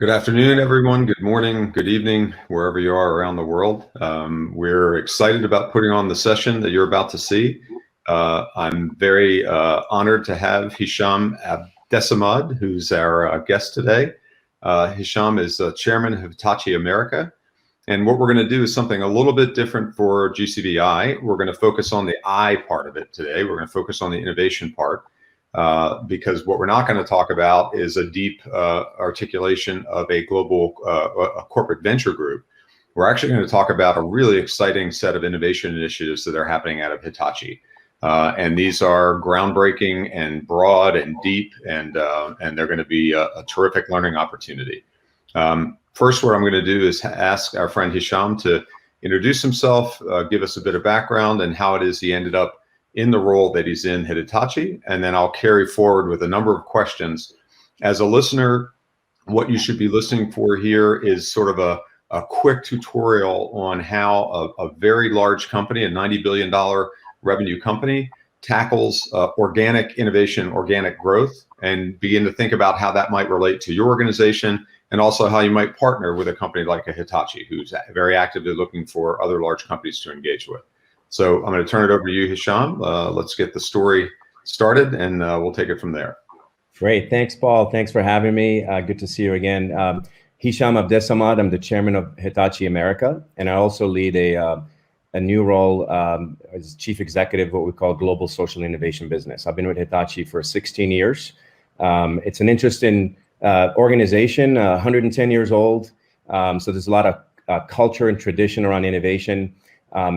Good afternoon, everyone. Good morning, good evening, wherever you are around the world. We're excited about putting on the session that you're about to see. I'm very honored to have Hisham Abdesamad, who's our guest today. Hisham is the chairman of Hitachi America. And what we're going to do is something a little bit different for GCVI. We're going to focus on the I part of it today. We're going to focus on the innovation part. Because what we're not going to talk about is a deep articulation of a global a corporate venture group. We're actually going to talk about a really exciting set of innovation initiatives that are happening out of Hitachi. And these are groundbreaking and broad and deep, and they're going to be a terrific learning opportunity. First, what I'm going to do is ask our friend Hisham to introduce himself, give us a bit of background and how it is he ended up in the role that he's in at Hitachi, and then I'll carry forward with a number of questions. As a listener, what you should be listening for here is sort of a quick tutorial on how a very large company, a $90 billion revenue company, tackles organic innovation, organic growth, and begin to think about how that might relate to your organization, and also how you might partner with a company like a Hitachi, who's very actively looking for other large companies to engage with. So I'm going to turn it over to you, Hisham. Let's get the story started, and we'll take it from there. Great. Thanks, Paul. Thanks for having me. Good to see you again. Hisham Abdesamad. I'm the chairman of Hitachi America, and I also lead a new role as chief executive, what we call global social innovation business. I've been with Hitachi for 16 years. It's an interesting organization, 110 years old. So there's a lot of culture and tradition around innovation.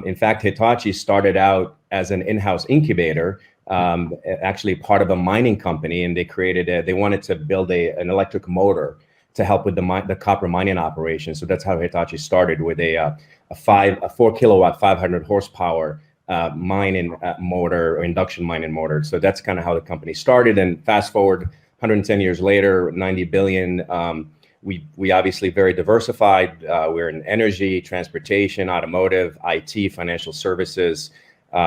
In fact, Hitachi started out as an in-house incubator, actually part of a mining company, and they wanted to build an electric motor to help with the copper mining operation. So that's how Hitachi started, with a 4 kilowatt, 500 horsepower mining motor, or induction mining motor. So that's kind of how the company started. And fast forward 110 years later, 90 billion. We obviously very diversified. We're in energy, transportation, automotive, IT, financial services.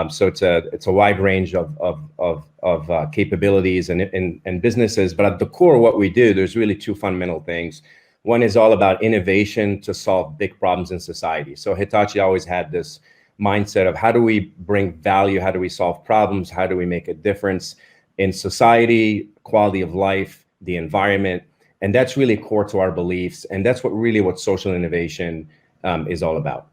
So it's a wide range of capabilities and businesses. But at the core of what we do, there's really two fundamental things. One is all about innovation to solve big problems in society. So Hitachi always had this mindset of how do we bring value, how do we solve problems, how do we make a difference in society, quality of life, the environment. And that's really core to our beliefs. And that's what social innovation is all about.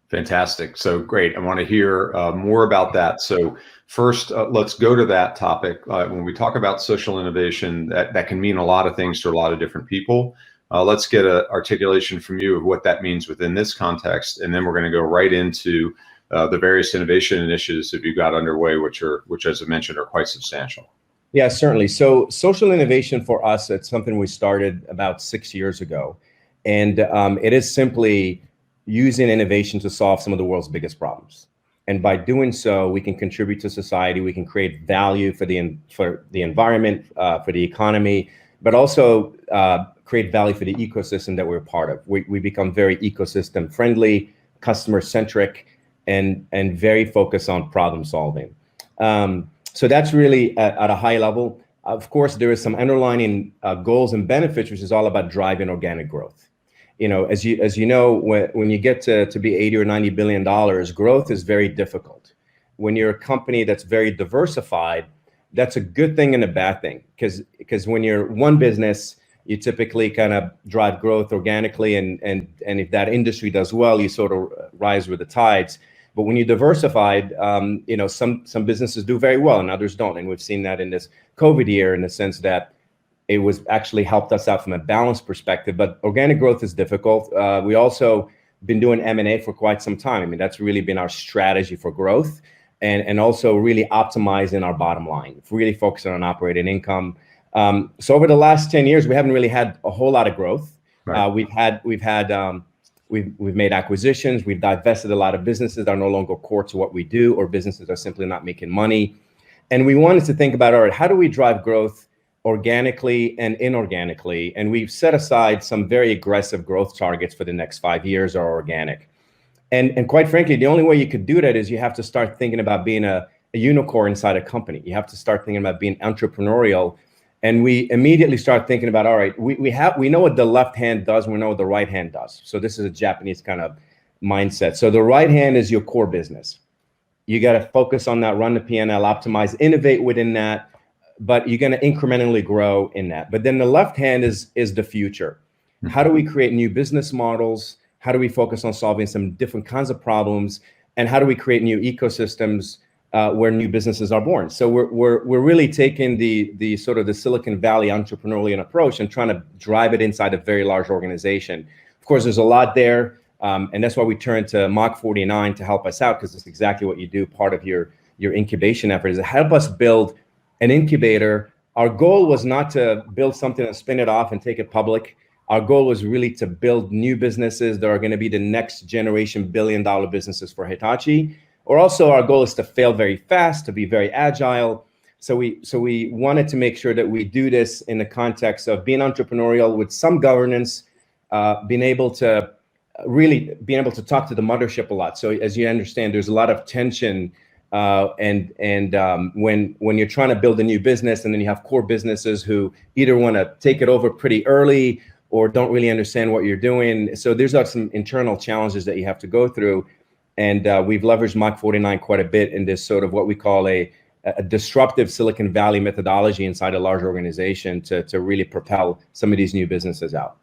Fantastic. So great. I want to hear more about that. So first, let's go to that topic. When we talk about social innovation, that can mean a lot of things to a lot of different people. Let's get an articulation from you of what that means within this context. And then we're going to go right into the various innovation initiatives that you've got underway, which, as I mentioned, are quite substantial. Yeah, certainly. So social innovation for us, it's something we started about 6 years ago. And it is simply using innovation to solve some of the world's biggest problems. And by doing so, we can contribute to society, we can create value for the environment, for the economy, but also create value for the ecosystem that we're part of. We become very ecosystem friendly, customer centric, and very focused on problem solving. So that's really at a high level. Of course, there is some underlying goals and benefits, which is all about driving organic growth. You know, as you know, when you get to be 80 or 90 billion dollars, growth is very difficult. When you're a company that's very diversified, that's a good thing and a bad thing, because when you're one business, you typically kind of drive growth organically, and if that industry does well, you sort of rise with the tides. But when you diversified, you know, some businesses do very well and others don't. And we've seen that in this COVID year, in the sense that it was actually helped us out from a balance perspective. But organic growth is difficult. We also been doing M&A for quite some time. I mean, that's really been our strategy for growth, and also really optimizing our bottom line, really focusing on operating income. So over the last 10 years, we haven't really had a whole lot of growth. Right. We've made acquisitions, we've divested a lot of businesses that are no longer core to what we do, or businesses that are simply not making money. And we wanted to think about, all right, how do we drive growth organically and inorganically? And we've set aside some very aggressive growth targets for the next 5 years are organic. And quite frankly, the only way you could do that is you have to start thinking about being a unicorn inside a company. You have to start thinking about being entrepreneurial And we immediately start thinking about, all right, we know what the left hand does, we know what the right hand does. So this is a Japanese kind of mindset. So the right hand is your core business. You got to focus on that, run the P&L, optimize, innovate within that, but you're going to incrementally grow in that. But then the left hand is the future. How do we create new business models? How do we focus on solving some different kinds of problems? And how do we create new ecosystems where new businesses are born? So we're really taking the sort of the Silicon Valley entrepreneurial approach and trying to drive it inside a very large organization. Of course, there's a lot there, and that's why we turn to Mach 49 to help us out, because it's exactly what you do. Part of your incubation effort is to help us build an incubator. Our goal was not to build something and spin it off and take it public. Our goal was really to build new businesses that are going to be the next generation billion-dollar businesses for Hitachi. Or also our goal is to fail very fast, to be very agile. So we wanted to make sure that we do this in the context of being entrepreneurial with some governance, being able to talk to the mothership a lot. So as you understand, there's a lot of tension and when you're trying to build a new business, and then you have core businesses who either want to take it over pretty early or don't really understand what you're doing. So there's some internal challenges that you have to go through. And we've leveraged Mach 49 quite a bit in this sort of what we call a disruptive Silicon Valley methodology inside a large organization to really propel some of these new businesses out.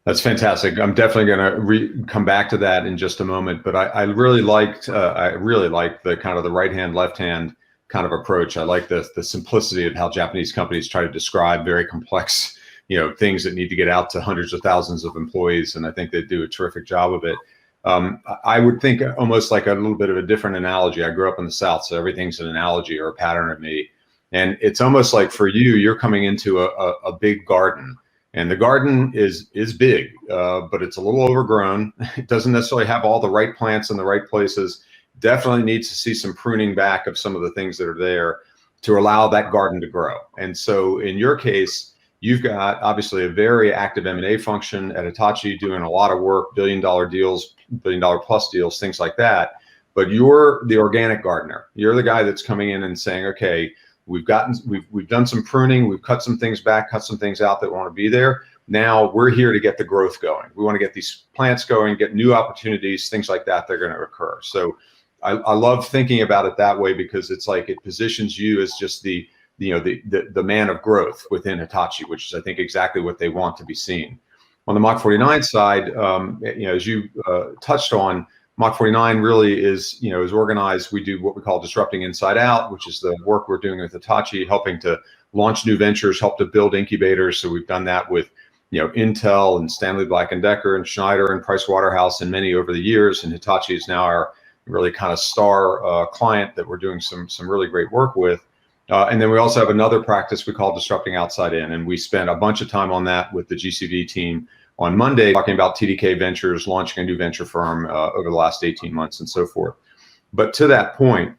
That's fantastic. I'm definitely going to come back to that in just a moment. But I really liked the kind of the right hand, left hand kind of approach. I like the simplicity of how Japanese companies try to describe very complex things that need to get out to hundreds of thousands of employees, and I think they do a terrific job of it. I would think almost like a little bit of a different analogy. I grew up in the South, so everything's an analogy or a pattern of me. And it's almost like for you, you're coming into a big garden, and the garden is big, but it's a little overgrown. It doesn't necessarily have all the right plants in the right places. Definitely needs to see some pruning back of some of the things that are there to allow that garden to grow. And so in your case, you've got obviously a very active M&A function at Hitachi, doing a lot of work, billion-dollar deals, billion-dollar-plus deals, things like that. But you're the organic gardener. You're the guy that's coming in and saying, okay, we've done some pruning, we've cut some things back, cut some things out that want to be there. Now we're here to get the growth going. We want to get these plants going, get new opportunities, things like that. They're going to occur. So I love thinking about it that way, because it's like it positions you as just the man of growth within Hitachi, which is, I think, exactly what they want to be seen. On the Mach 49 side, as you touched on, Mach 49 really is organized. We do what we call disrupting inside out, which is the work we're doing with Hitachi, helping to launch new ventures, help to build incubators. So we've done that with Intel and Stanley Black & Decker and Schneider and Price Waterhouse and many over the years. And Hitachi is now our really kind of star client that we're doing some really great work with. And then we also have another practice we call disrupting outside in, and we spent a bunch of time on that with the GCV team on Monday, talking about TDK Ventures, launching a new venture firm over the last 18 months and so forth. But to that point,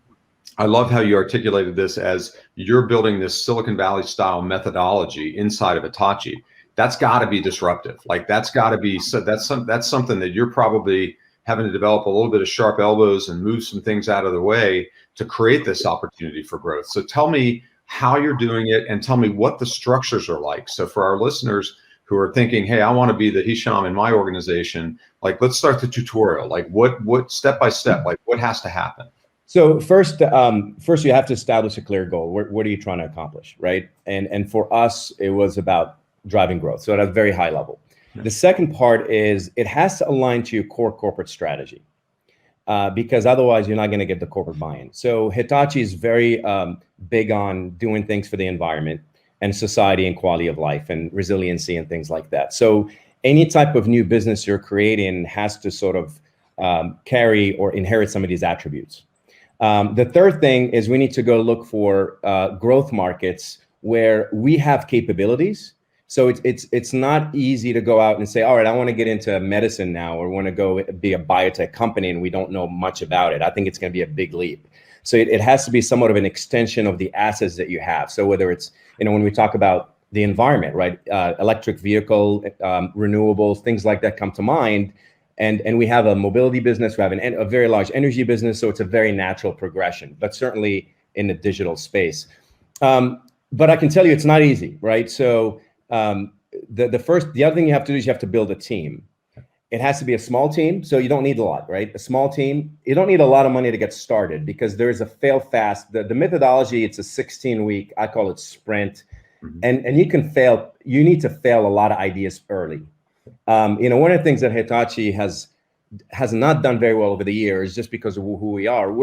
I love how you articulated this as you're building this Silicon Valley style methodology inside of Hitachi. That's got to be disruptive. Like that's got to be, so that's something that you're probably having to develop a little bit of sharp elbows and move some things out of the way to create this opportunity for growth. So tell me how you're doing it, and tell me what the structures are like. So for our listeners who are thinking, hey, I want to be the Hisham in my organization, like let's start the tutorial. Like what step by step, like what has to happen? So first you have to establish a clear goal. What are you trying to accomplish, right? And for us, it was about driving growth. So at a very high level. Yeah. The second part is it has to align to your core corporate strategy. Because otherwise you're not going to get the corporate buy-in. So Hitachi is very big on doing things for the environment and society and quality of life and resiliency and things like that. So any type of new business you're creating has to sort of carry or inherit some of these attributes. The third thing is we need to go look for growth markets where we have capabilities. So it's not easy to go out and say, all right, I want to get into medicine now, or want to go be a biotech company, and we don't know much about it. I think it's going to be a big leap. So it has to be somewhat of an extension of the assets that you have. So whether it's, when we talk about the environment, right, electric vehicle, renewables, things like that come to mind. And we have a mobility business, we have a very large energy business. So it's a very natural progression, but certainly in the digital space. but I can tell you it's not easy, right? So the other thing you have to do is you have to build a team. It has to be a small team, so you don't need a lot, right? A small team, you don't need a lot of money to get started because there's a fail fast. The methodology, it's a 16-week, I call it sprint, and you can fail. You need to fail a lot of ideas early. One of the things that Hitachi has not done very well over the years, just because of who we are,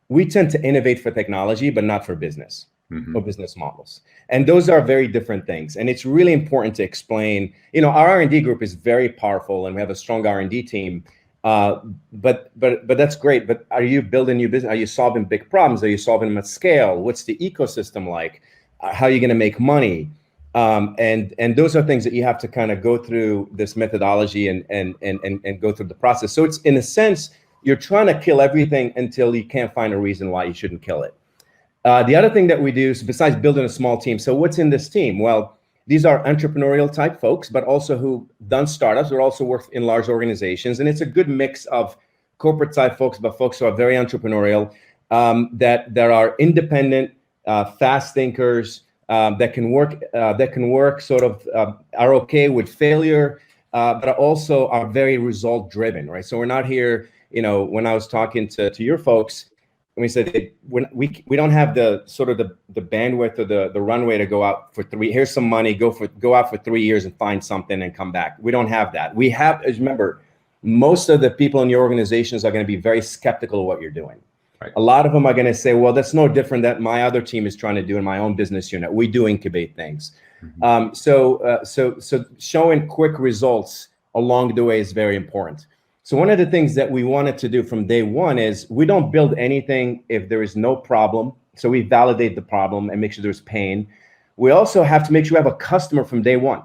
we tend to innovate for technology, but not for business or business models. And those are very different things. And it's really important to explain, our R&D group is very powerful and we have a strong R&D team, but that's great. But are you building new business? Are you solving big problems? Are you solving them at scale? What's the ecosystem like? How are you going to make money? And those are things that you have to kind of go through this methodology and go through the process. So it's, in a sense, you're trying to kill everything until you can't find a reason why you shouldn't kill it. The other thing that we do is, besides building a small team, so what's in this team? Well, these are entrepreneurial type folks, but also who done startups or also work in large organizations. And it's a good mix of corporate type folks, but folks who are very entrepreneurial, that are independent, fast thinkers, that can work sort of, are okay with failure, but also are very result driven, right? So we're not here, when I was talking to your folks, and we said we don't have the sort of the bandwidth or the runway to go out for here's some money, go out for 3 years and find something and come back. We don't have that. We have, as remember, most of the people in your organizations are going to be very skeptical of what you're doing. Right. A lot of them are going to say, well, that's no different that my other team is trying to do in my own business unit. We do incubate things. So showing quick results along the way is very important. So one of the things that we wanted to do from day one is we don't build anything if there is no problem. So we validate the problem and make sure there's pain. We also have to make sure we have a customer from day one.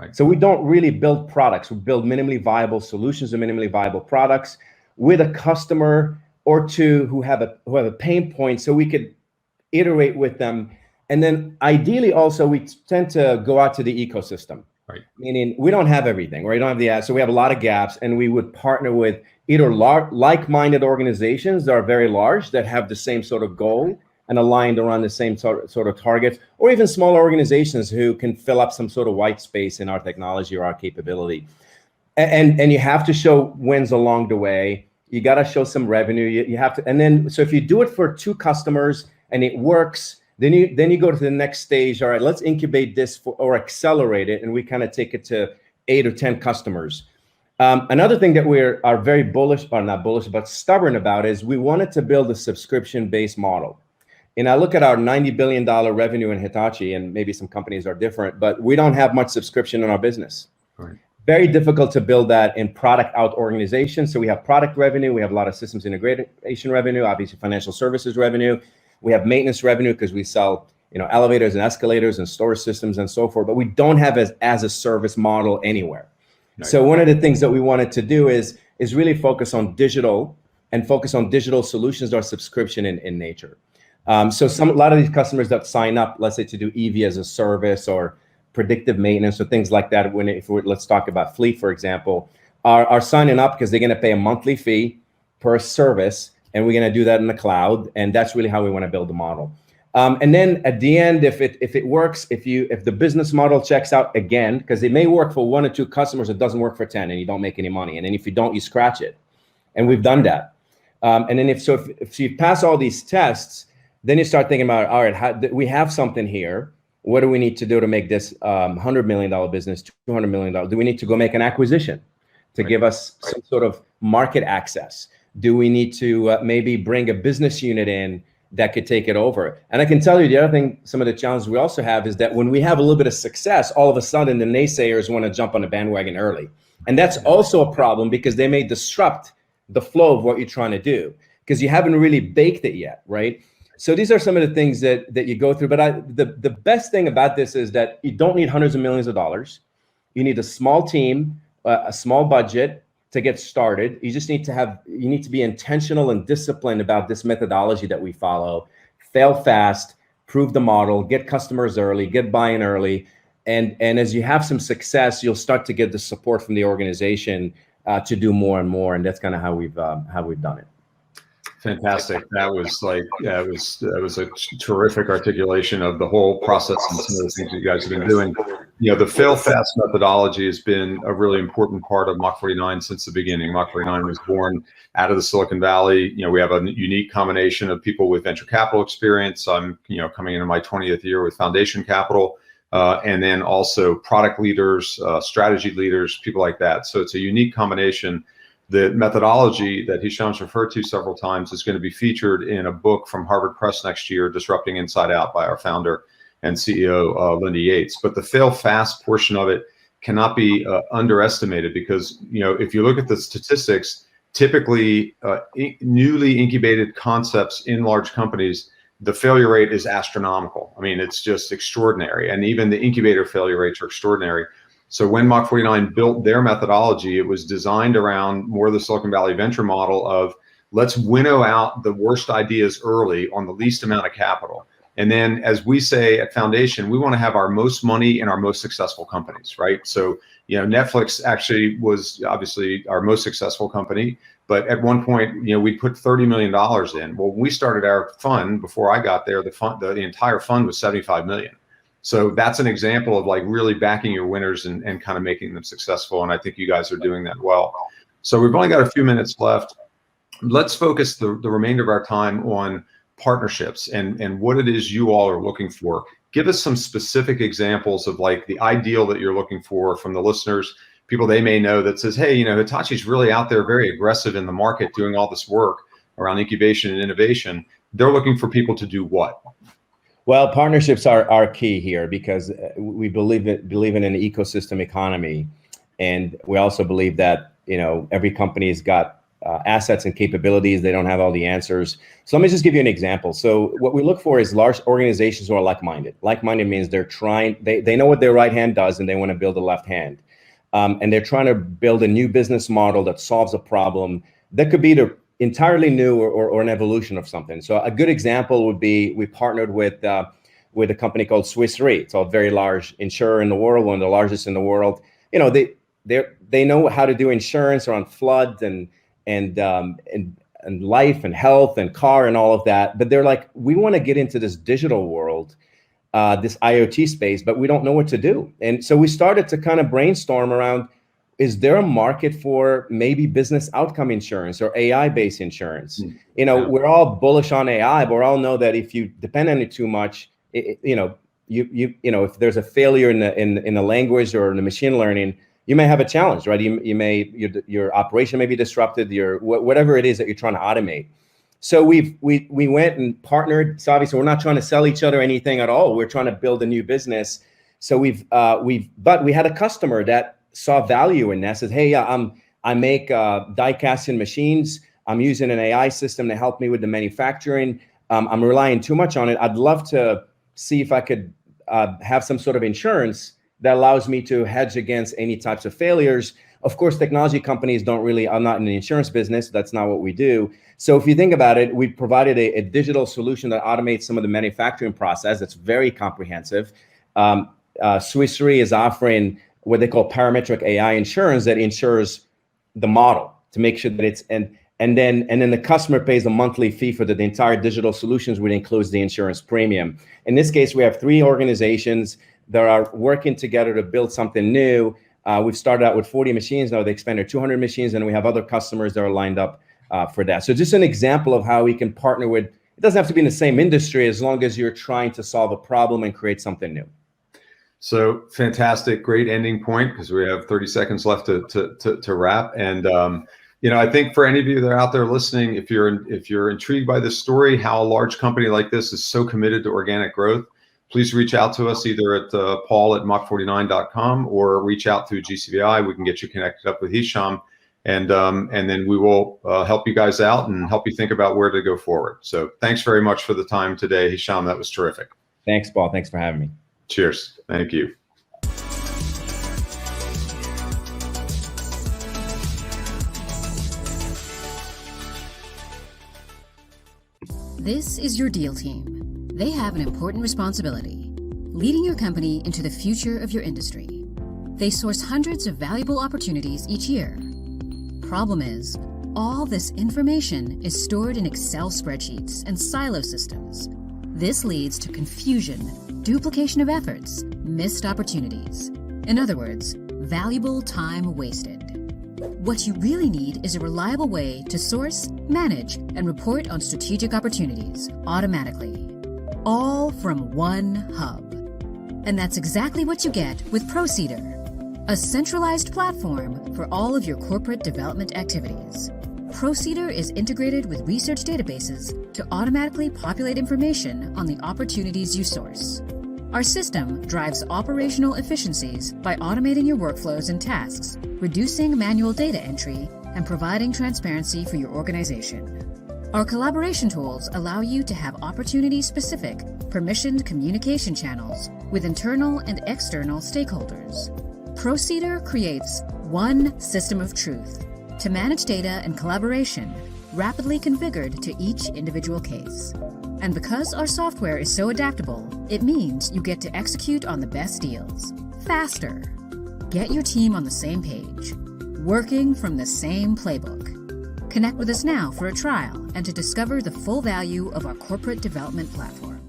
Right. So we don't really build products. We build minimally viable solutions or minimally viable products with a customer or two who have a pain point, so we could iterate with them. And then ideally also we tend to go out to the ecosystem. Right. Meaning we don't have everything, right? We don't have so we have a lot of gaps, and we would partner with either like-minded organizations that are very large that have the same sort of goal and aligned around the same sort of targets, or even smaller organizations who can fill up some sort of white space in our technology or our capability. And you have to show wins along the way. You got to show some revenue. You have to, and then so if you do it for 2 customers and it works, then you go to the next stage. All right, let's incubate this or accelerate it, and we kind of take it to 8 or 10 customers. Another thing that we are very bullish, or not bullish, but stubborn about is we wanted to build a subscription-based model. And I look at our $90 billion revenue in Hitachi, and maybe some companies are different, but we don't have much subscription in our business. Right. Very difficult to build that in product out organizations. So we have product revenue, we have a lot of systems integration revenue, obviously financial services revenue. We have maintenance revenue because we sell, elevators and escalators and storage systems and so forth, but we don't have as a service model anywhere. Right. So one of the things that we wanted to do is really focus on digital and focus on digital solutions that are subscription in nature. So a lot of these customers that sign up, let's say to do EV as a service or predictive maintenance or things like that, let's talk about fleet, for example, are signing up because they're going to pay a monthly fee per service, and we're going to do that in the cloud, and that's really how we want to build the model. And then at the end, if it works, if the business model checks out again, because it may work for 1 or 2 customers, it doesn't work for 10, and you don't make any money, and then if you don't, you scratch it, and we've done that. And then if you pass all these tests, then you start thinking about, all right, we have something here. What do we need to do to make this $100 million business, $200 million? Do we need to go make an acquisition to give us some sort of market access? Do we need to maybe bring a business unit in that could take it over? And I can tell you the other thing, some of the challenges we also have is that when we have a little bit of success, all of a sudden the naysayers want to jump on the bandwagon early. And that's also a problem because they may disrupt the flow of what you're trying to do because you haven't really baked it yet, right? So these are some of the things that you go through. But the best thing about this is that you don't need hundreds of millions of dollars. You need a small team, a small budget to get started. You just need to be intentional and disciplined about this methodology that we follow. Fail fast, prove the model, get customers early, get buy-in early. And as you have some success, you'll start to get the support from the organization to do more and more. And that's kind of how we've done it. Fantastic. That was like, yeah, that was a terrific articulation of the whole process and some of the things that you guys have been doing. The fail fast methodology has been a really important part of Mach 49 since the beginning. Mach 49 was born out of the Silicon Valley. We have a unique combination of people with venture capital experience. I'm, coming into my 20th year with foundation capital, and then also product leaders, strategy leaders, people like that. So it's a unique combination. The methodology that Hisham's referred to several times is going to be featured in a book from Harvard Press next year, Disrupting Inside Out, by our founder and CEO, Linda Yates. But the fail fast portion of it cannot be underestimated, because, if you look at the statistics, typically newly incubated concepts in large companies, the failure rate is astronomical. I mean, it's just extraordinary. And even the incubator failure rates are extraordinary. So when Mach 49 built their methodology, it was designed around more the Silicon Valley venture model of, let's winnow out the worst ideas early on the least amount of capital. And then, as we say at Foundation, we want to have our most money in our most successful companies, right? So, Netflix actually was obviously our most successful company, but at one point, we put $30 million in. Well, when we started our fund, before I got there, the entire fund was $75 million. So that's an example of like really backing your winners and kind of making them successful. And I think you guys are doing that well. So we've only got a few minutes left. Let's focus the remainder of our time on partnerships and what it is you all are looking for. Give us some specific examples of like the ideal that you're looking for from the listeners, people they may know that says, hey, Hitachi's really out there, very aggressive in the market, doing all this work around incubation and innovation. They're looking for people to do what? Well, partnerships are key here, because we believe in an ecosystem economy, and we also believe that every company's got assets and capabilities. They don't have all the answers. So let me just give you an example. So what we look for is large organizations who are like-minded. Like-minded means they know what their right hand does, and they want to build a left hand, and they're trying to build a new business model that solves a problem that could be entirely new or an evolution of something. So a good example would be, we partnered with a company called Swiss Re. It's a very large insurer in the world, one of the largest in the world. They know how to do insurance around floods and life and health and car and all of that. But they're like, we want to get into this digital world, this IoT space, but we don't know what to do. And so we started to kind of brainstorm around, is there a market for maybe business outcome insurance or AI-based insurance? We're all bullish on AI, but we all know that if you depend on it too much, if there's a failure in the language or in the machine learning, you may have a challenge, right? Your operation may be disrupted, whatever it is that you're trying to automate. So we went and partnered. So obviously we're not trying to sell each other anything at all. We're trying to build a new business. So but we had a customer that saw value in that, says, hey, I make die casting machines. I'm using an AI system to help me with the manufacturing. I'm relying too much on it. I'd love to see if I could have some sort of insurance that allows me to hedge against any types of failures. Of course, technology companies are not in the insurance business. That's not what we do. So if you think about it, we provided a digital solution that automates some of the manufacturing process. That's very comprehensive. Swiss Re is offering what they call parametric AI insurance that insures the model to make sure that it's, and then the customer pays a monthly fee for the entire digital solutions, which includes the insurance premium. In this case, we have 3 organizations that are working together to build something new. We've started out with 40 machines. Now they expanded 200 machines, and we have other customers that are lined up for that. So just an example of how we can partner with, it doesn't have to be in the same industry, as long as you're trying to solve a problem and create something new. So fantastic, great ending point, because we have 30 seconds left to wrap. And I think for any of you that are out there listening, if you're intrigued by this story, how a large company like this is so committed to organic growth, please reach out to us either at paul@mach49.com or reach out through GCVI. We can get you connected up with Hisham, and then we will help you guys out and help you think about where to go forward. So thanks very much for the time today, Hisham. That was terrific. Thanks, Paul. Thanks for having me. Cheers. Thank you. This is your deal team. They have an important responsibility, leading your company into the future of your industry. They source hundreds of valuable opportunities each year. Problem is, All this information is stored in Excel spreadsheets and silo systems. This leads to confusion, duplication of efforts, missed opportunities. In other words, valuable time wasted. What you really need is a reliable way to source, manage, and report on strategic opportunities automatically. All from one hub. And that's exactly what you get with ProCedar, a centralized platform for all of your corporate development activities. ProCedar is integrated with research databases to automatically populate information on the opportunities you source. Our system drives operational efficiencies by automating your workflows and tasks, reducing manual data entry, and providing transparency for your organization. Our collaboration tools allow you to have opportunity-specific, permissioned communication channels with internal and external stakeholders. ProCedar creates one system of truth to manage data and collaboration, rapidly configured to each individual case. And because our software is so adaptable, it means you get to execute on the best deals faster. Get your team on the same page, working from the same playbook. Connect with us now for a trial and to discover the full value of our corporate development platform.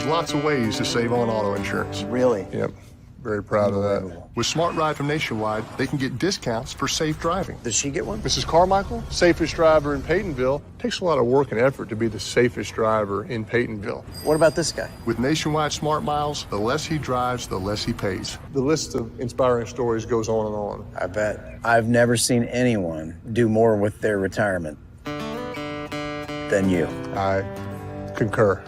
Lots of ways to save on auto insurance. Really? Yep. Very proud of that. With Smart Ride from Nationwide, they can get discounts for safe driving. Does she get one? Mrs. Carmichael, safest driver in Peytonville. Takes a lot of work and effort to be the safest driver in Peytonville. What about this guy? With Nationwide Smart Miles, the less he drives, the less he pays. The list of inspiring stories goes on and on. I bet. I've never seen anyone do more with their retirement than you. I concur.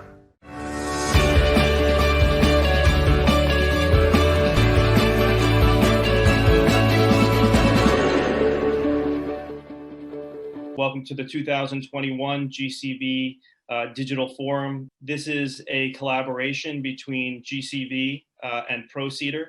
Welcome to the 2021 GCV Digital Forum. This is a collaboration between GCV and ProCedar.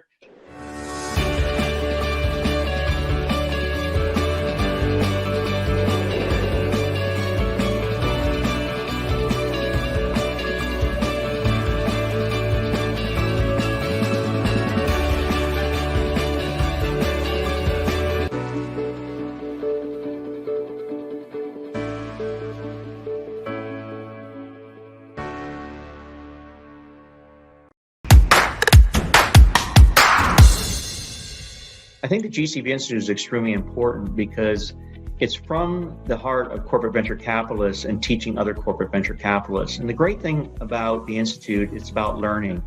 I think the GCV Institute is extremely important because it's from the heart of corporate venture capitalists and teaching other corporate venture capitalists. And the great thing about the Institute, it's about learning.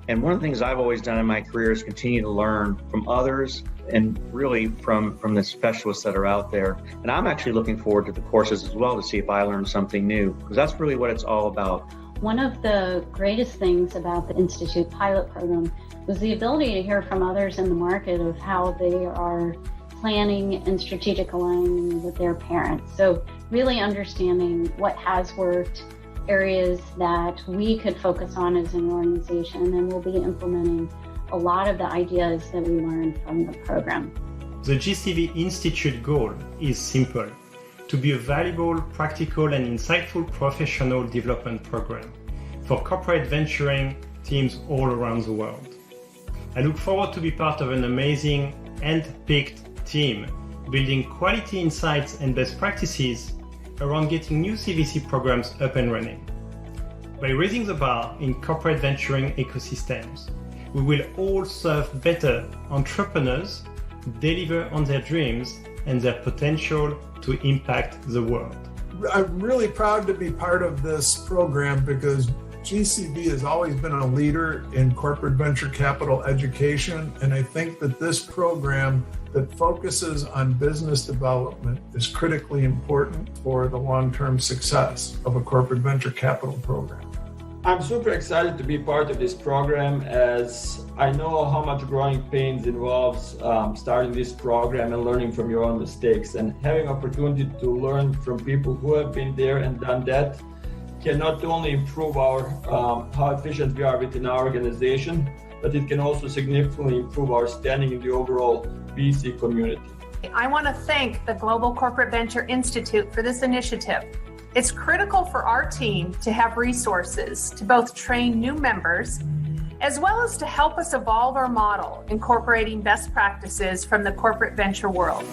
And one of the things I've always done in my career is continue to learn from others and really from the specialists that are out there. And I'm actually looking forward to the courses as well to see if I learn something new, because that's really what it's all about. One of the greatest things about the Institute pilot program was the ability to hear from others in the market of how they are planning and strategic aligning with their parents. So really understanding what has worked, areas that we could focus on as an organization, and we'll be implementing a lot of the ideas that we learned from the program. The GCV Institute goal is simple: to be a valuable, practical, and insightful professional development program for corporate venturing teams all around the world. I look forward to be part of an amazing hand-picked team, building quality insights and best practices around getting new CVC programs up and running. By raising the bar in corporate venturing ecosystems, we will all serve better entrepreneurs, deliver on their dreams and their potential to impact the world. I'm really proud to be part of this program because GCV has always been a leader in corporate venture capital education, and I think that this program that focuses on business development is critically important for the long-term success of a corporate venture capital program. I'm super excited to be part of this program, as I know how much growing pains involves starting this program and learning from your own mistakes, and having opportunity to learn from people who have been there and done that can not only improve our how efficient we are within our organization, but it can also significantly improve our standing in the overall VC community. I want to thank the Global Corporate Venture Institute for this initiative. It's critical for our team to have resources to both train new members, as well as to help us evolve our model, incorporating best practices from the corporate venture world.